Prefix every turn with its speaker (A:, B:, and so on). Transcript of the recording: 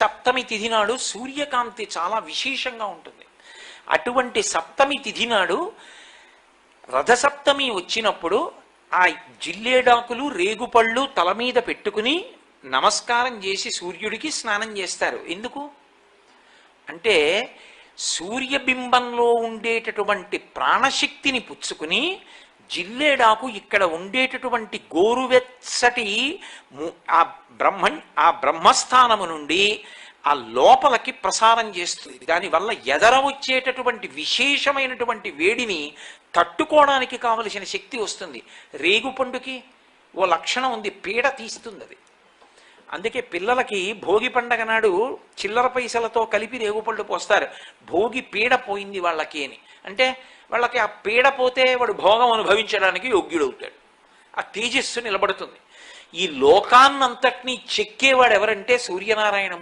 A: సప్తమి తిథి నాడు సూర్యకాంతి చాలా విశేషంగా ఉంటుంది. అటువంటి సప్తమి తిథి నాడు రథసప్తమి వచ్చినప్పుడు ఆ జిల్లేడాకులు రేగుపళ్ళు తల మీద పెట్టుకుని నమస్కారం చేసి సూర్యుడికి స్నానం చేస్తారు. ఎందుకు అంటే సూర్యబింబంలో ఉండేటటువంటి ప్రాణశక్తిని పుచ్చుకుని జిల్లేడాకు ఇక్కడ ఉండేటటువంటి గోరువెచ్చటి ఆ బ్రహ్మస్థానము నుండి ఆ లోపలికి ప్రసారం చేస్తుంది. దానివల్ల ఎదర వచ్చేటటువంటి విశేషమైనటువంటి వేడిని తట్టుకోవడానికి కావలసిన శక్తి వస్తుంది. రేగుపండుకి ఓ లక్షణం ఉంది, పీడ తీస్తుంది అది. అందుకే పిల్లలకి భోగి పండగ నాడు చిల్లర పైసలతో కలిపి రేగుపళ్ళు పోస్తారు. భోగి పీడ పోయింది వాళ్ళకి అని. అంటే వాళ్ళకి ఆ పీడ పోతే వాడు భోగం అనుభవించడానికి యోగ్యుడవుతాడు, ఆ తేజస్సు నిలబడుతుంది. ఈ లోకాన్నంతటినీ చెక్కేవాడు ఎవరంటే సూర్యనారాయణ